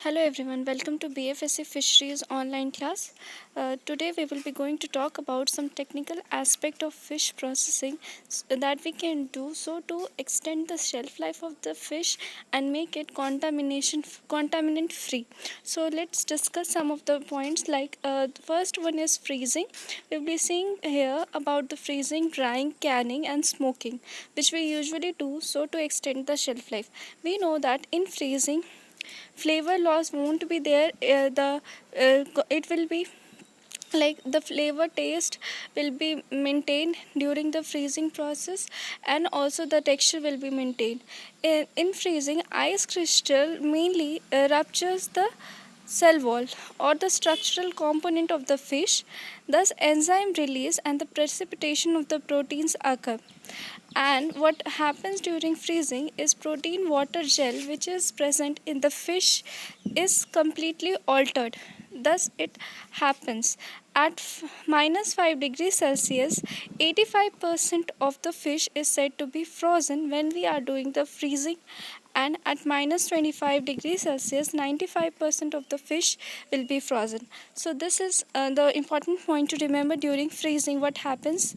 Hello everyone, welcome to BFSC Fisheries online class. Today we will be going to talk about some technical aspect of fish processing that we can do so to extend the shelf life of the fish and make it contaminant free. So let's discuss some of the points the first one is freezing. We'll be seeing here about the freezing, drying, canning and smoking, which we usually do so to extend the shelf life. We know that in freezing flavor loss won't be there. It will be like the flavor taste will be maintained during the freezing process, and also the texture will be maintained. In freezing, ice crystal mainly ruptures the cell wall or the structural component of the fish. Thus enzyme release and the precipitation of the proteins occur. And what happens during freezing is protein water gel which is present in the fish is completely altered. Thus it happens at minus 5 degrees Celsius. 85% of the fish is said to be frozen when we are doing the freezing, and at minus 25 degrees Celsius 95% of the fish will be frozen. So this is the important point to remember during freezing what happens.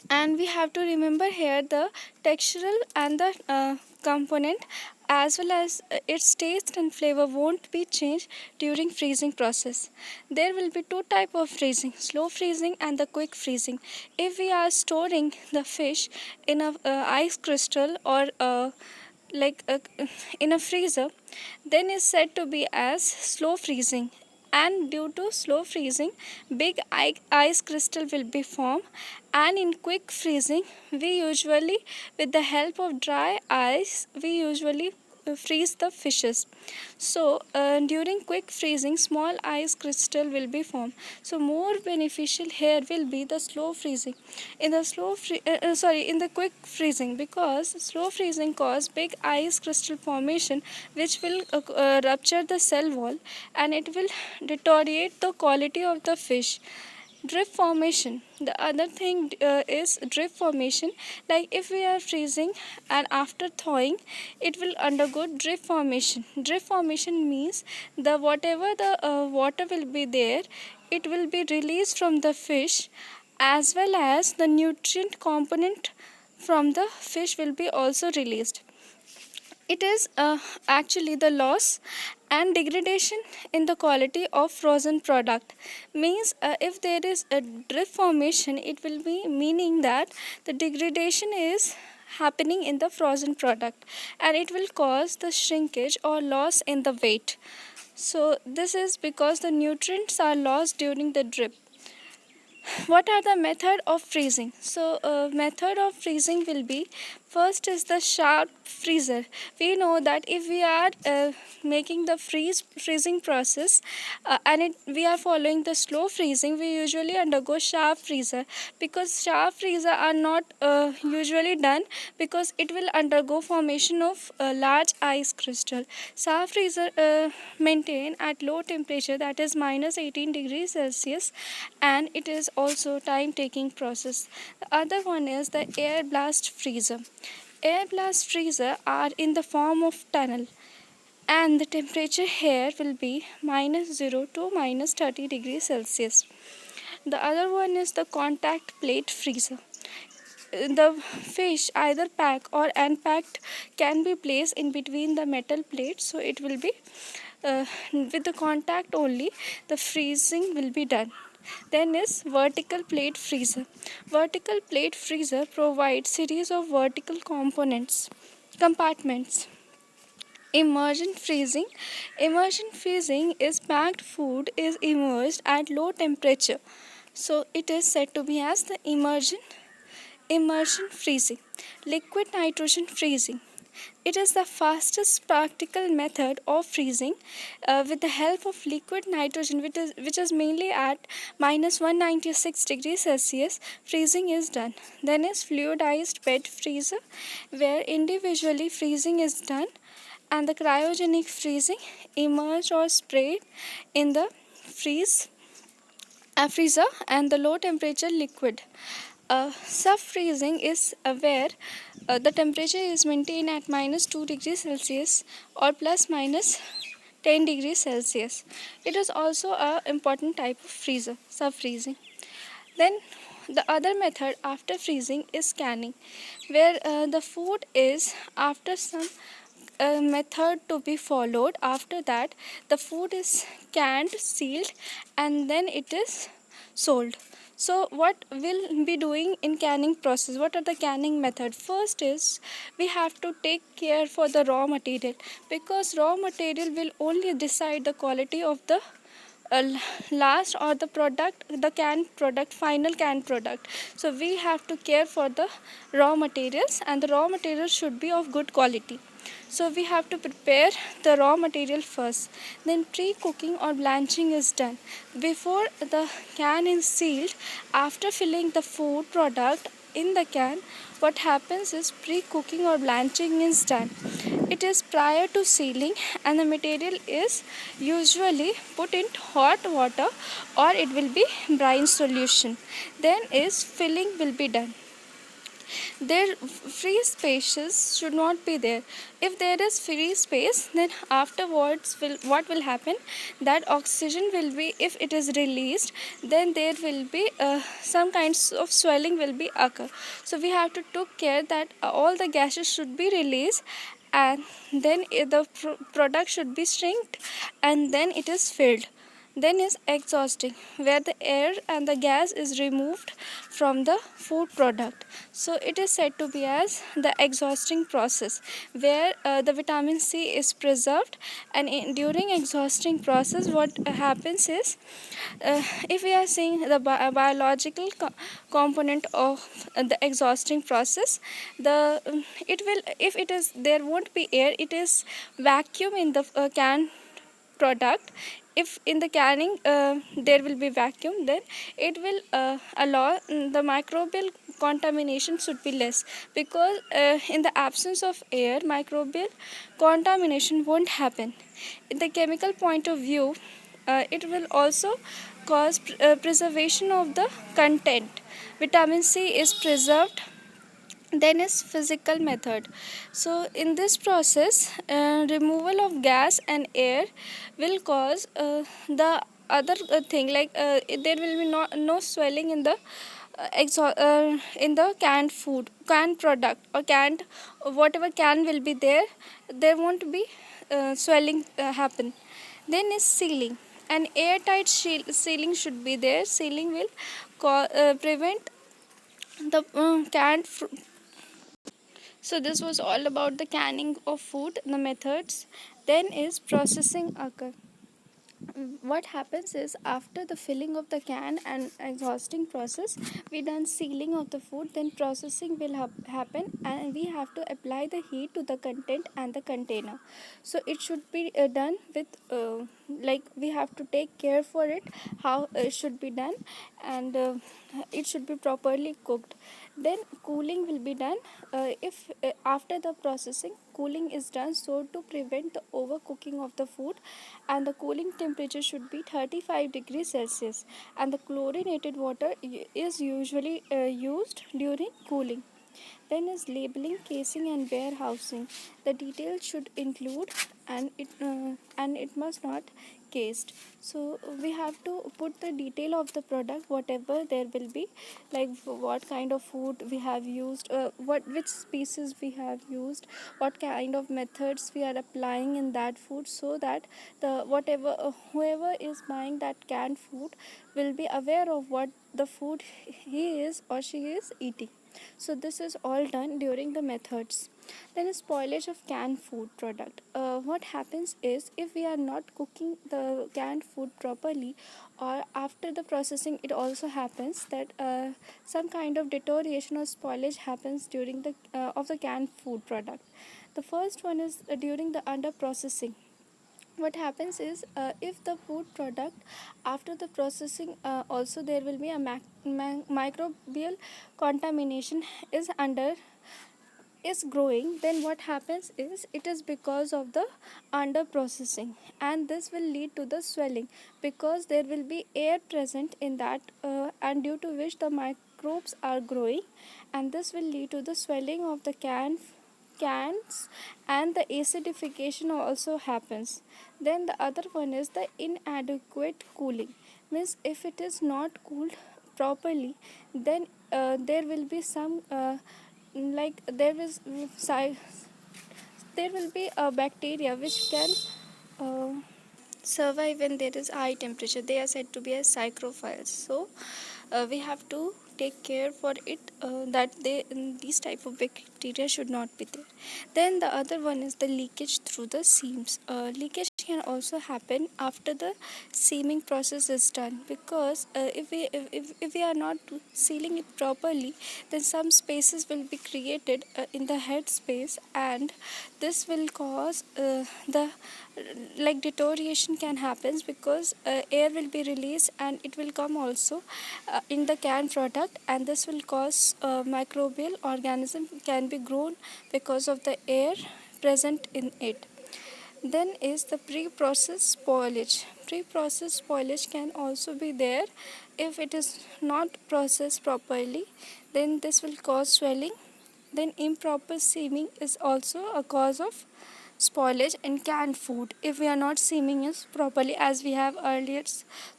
And we have to remember here the textural and the component, as well as its taste and flavor won't be changed during freezing process. There will be two type of freezing: slow freezing and the quick freezing. If we are storing the fish in a ice crystal or like uh, in a freezer, then is said to be as slow freezing. And due to slow freezing, big ice crystal will be formed. And in quick freezing, we usually, with the help of dry ice, we usually freeze the fishes. So during quick freezing, small ice crystal will be formed. So more beneficial here will be the slow freezing. In the in the quick freezing, because slow freezing cause big ice crystal formation, which will rupture the cell wall, and it will deteriorate the quality of the fish. Drift formation. The other thing is drift formation. Like if we are freezing and after thawing, it will undergo drift formation. Drift formation means the whatever the water will be there, it will be released from the fish, as well as the nutrient component from the fish will be also released. It is actually the loss and degradation in the quality of frozen product. Means if there is a drift formation, it will be meaning that the degradation is happening in the frozen product, and it will cause the shrinkage or loss in the weight. So this is because the nutrients are lost during the drip. What are the method of freezing? So method of freezing will be, first is the sharp freezer. We know that if we are making the freezing process, we are following the slow freezing, we usually undergo sharp freezer, because sharp freezer are not usually done, because it will undergo formation of large ice crystal. Sharp freezer maintain at low temperature, that is minus 18 degrees Celsius, and it is also time taking process. The other one is the air blast freezer. Air blast freezer are in the form of tunnel, and the temperature here will be minus 0 to minus 30 degrees Celsius. The other one is the contact plate freezer. The fish, either packed or unpacked, can be placed in between the metal plates, so it will be with the contact only the freezing will be done. Then is vertical plate freezer. Vertical plate freezer provides series of vertical compartments. Immersion freezing. Immersion freezing is packed food is immersed at low temperature, so it is said to be as the immersion freezing. Liquid nitrogen freezing. It is the fastest practical method of freezing with the help of liquid nitrogen, which is mainly at minus 196 degrees Celsius. Freezing is done. Then is fluidized bed freezer, where individually freezing is done, and the cryogenic freezing, immersed or sprayed in the freezer and the low temperature liquid. Sub freezing is where the temperature is maintained at minus 2 degrees Celsius or plus minus 10 degrees Celsius. It is also a important type of freezer, sub-freezing. Then the other method after freezing is canning, where the food is after some method to be followed. After that, the food is canned, sealed, and then it is sold. So what we'll be doing in canning process, what are the canning method? First is we have to take care for the raw material, because raw material will only decide the quality of the last or the product, the canned product, final canned product. So we have to care for the raw materials, and the raw materials should be of good quality. So we have to prepare the raw material first. Then pre-cooking or blanching is done before the can is sealed. After filling the food product in the can, what happens is pre-cooking or blanching is done. It is prior to sealing, and the material is usually put in hot water, or it will be brine solution. Then is filling will be done. Their free spaces should not be there. If there is free space, then afterwards what will happen, that oxygen will be, if it is released, then there will be some kinds of swelling will be occur. So we have to take care that all the gases should be released, and then the product should be shrinked, and then it is filled. Then is exhausting, where the air and the gas is removed from the food product. So it is said to be as the exhausting process, where the vitamin C is preserved. And during exhausting process, what happens is, if we are seeing the biological component of the exhausting process, the it will, if it is, there won't be air, it is vacuum in the can product. If in the canning there will be vacuum, then it will allow the microbial contamination should be less, because in the absence of air, microbial contamination won't happen. In the chemical point of view, it will also cause preservation of the content. Vitamin C is preserved. Then is physical method. So in this process, removal of gas and air will cause the other thing, like there will be no swelling in the in the canned food, canned product, or canned whatever can will be there, there won't be swelling happen. Then is sealing. An airtight sealing should be there. Sealing will prevent the canned so this was all about the canning of food, the methods. Then is processing occur. What happens is, after the filling of the can and exhausting process, we done sealing of the food, then processing will happen, and we have to apply the heat to the content and the container. So it should be done with like we have to take care for it, how it should be done, and it should be properly cooked. Then cooling will be done. If after the processing, cooling is done, so to prevent the overcooking of the food, and the cooling temperature should be 35 degrees Celsius, and the chlorinated water is usually used during cooling. Then is labeling, casing, and warehousing. The details should include, and it must not cased. So we have to put the detail of the product, whatever there will be, like what kind of food we have used, which species we have used, what kind of methods we are applying in that food, so that the whatever whoever is buying that canned food will be aware of what the food he is or she is eating. So this is all done during the methods. Then is spoilage of canned food product. What happens is, if we are not cooking the canned food properly, or after the processing, it also happens that some kind of deterioration or spoilage happens during the of the canned food product. The first one is during the under processing. What happens is, if the food product after the processing, also there will be a microbial contamination is under is growing, then what happens is, it is because of the under processing, and this will lead to the swelling, because there will be air present in that, and due to which the microbes are growing, and this will lead to the swelling of the can cans, and the acidification also happens. Then the other one is the inadequate cooling, means if it is not cooled properly, then there will be some like there will be a bacteria which can uh, survive when there is high temperature. They are said to be as psychrophiles. So we have to take care for it, that these type of bacteria should not be there. Then the other one is the leakage through the seams. Leakage can also happen after the seaming process is done, because if we are not sealing it properly, then some spaces will be created in the head space, and this will cause the like deterioration can happen, because air will be released and it will come also in the canned product, and this will cause microbial organism can be grown because of the air present in it. Then is the pre-processed spoilage. Pre-processed spoilage can also be there. If it is not processed properly, then this will cause swelling. Then improper seaming is also a cause of spoilage in canned food. If we are not seaming it properly, as we have earlier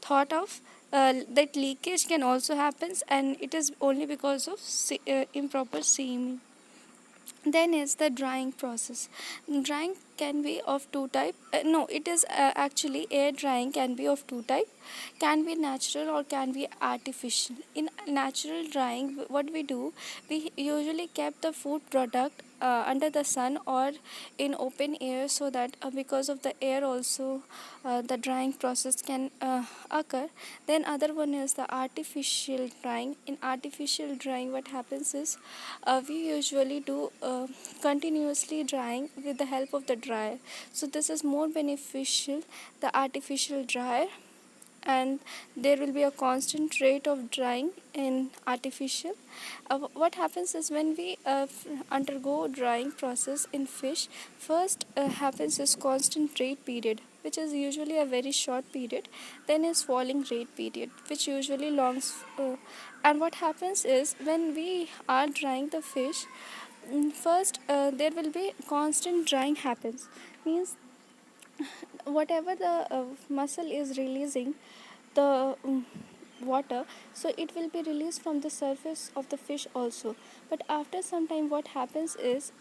thought of, that leakage can also happen, and it is only because of improper seaming. Then is the drying process. Drying can be of two type. No, it is actually air drying can be of two type. Can be natural or can be artificial. In natural drying, what we do, we usually kept the food product under the sun or in open air, so that because of the air also the drying process can occur. Then other one is the artificial drying. In artificial drying, what happens is we usually do continuously drying with the help of the dryer. So this is more beneficial, the artificial dryer, and there will be a constant rate of drying in artificial. What happens is when we undergo drying process in fish, first happens is constant rate period, which is usually a very short period. Then is falling rate period, which usually longs. And what happens is when we are drying the fish, first there will be constant drying happens, means whatever the muscle is releasing the water, so it will be released from the surface of the fish also. But after some time, what happens is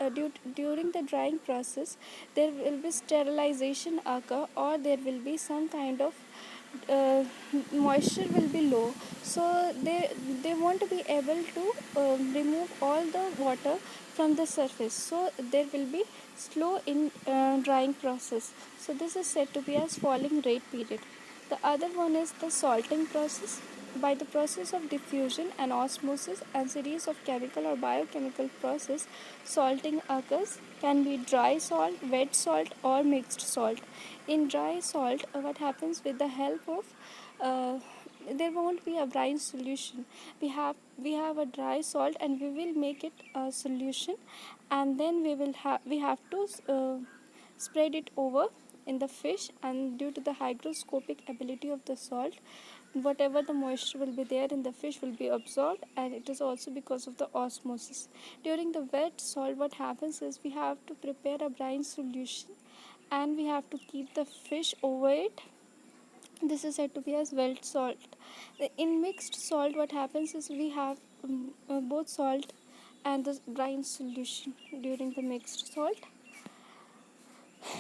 during the drying process, there will be sterilization occur, or there will be some kind of uh, moisture will be low, so they want to be able to remove all the water from the surface, so there will be slow in drying process. So this is said to be as falling rate period. The other one is the salting process. By the process of diffusion and osmosis and series of chemical or biochemical process, salting occurs. Can be dry salt, wet salt, or mixed salt. In dry salt, what happens with the help of there won't be a brine solution. We have a dry salt, and we will make it a solution, and then we have to spread it over in the fish, and due to the hygroscopic ability of the salt, whatever the moisture will be there in the fish will be absorbed, and it is also because of the osmosis. During the wet salt, what happens is we have to prepare a brine solution, and we have to keep the fish over it. This is said to be as wet salt. In mixed salt, what happens is we have both salt and the brine solution during the mixed salt.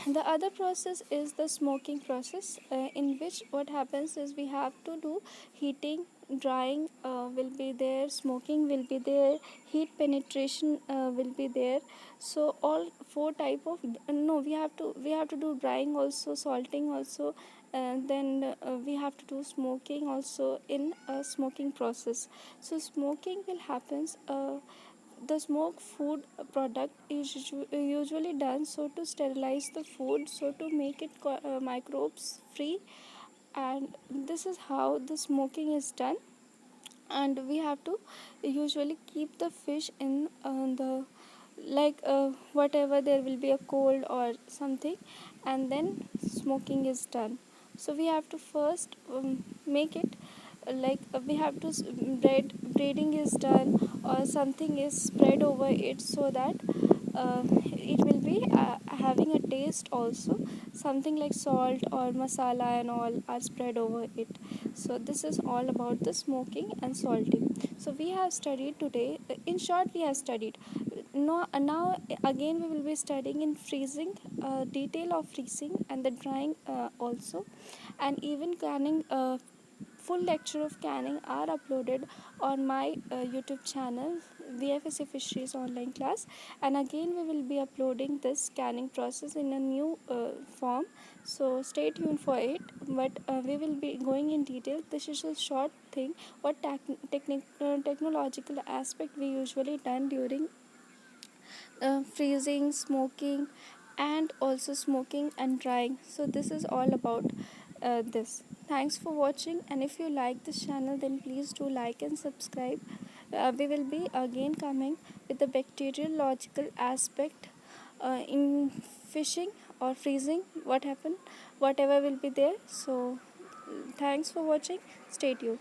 The other process is the smoking process, in which what happens is we have to do heating, drying will be there, smoking will be there, heat penetration will be there. So all four type of no we have to do drying also, salting also, and then we have to do smoking also in a smoking process. So smoking will happens. The smoked food product is usually done so to sterilize the food, so to make it microbes free, and this is how the smoking is done. And we have to usually keep the fish in the whatever there will be a cold or something, and then smoking is done. So we have to first make it we have to breading is done or something is spread over it, so that it will be having a taste also, something like salt or masala and all are spread over it. So this is all about the smoking and salting. So we have studied today, in short we have studied. Now again we will be studying in freezing, detail of freezing and the drying also, and even canning. Full lecture of canning are uploaded on my YouTube channel, VFSA Fisheries online class. And again we will be uploading this canning process in a new form, so stay tuned for it. But we will be going in detail. This is a short thing, what technological aspect we usually done during freezing, smoking, and also smoking and drying. So this is all about this. Thanks for watching, and if you like this channel then please do like and subscribe. We will be again coming with the bacteriological aspect in fishing or freezing, what happened, whatever will be there. So thanks for watching, stay tuned.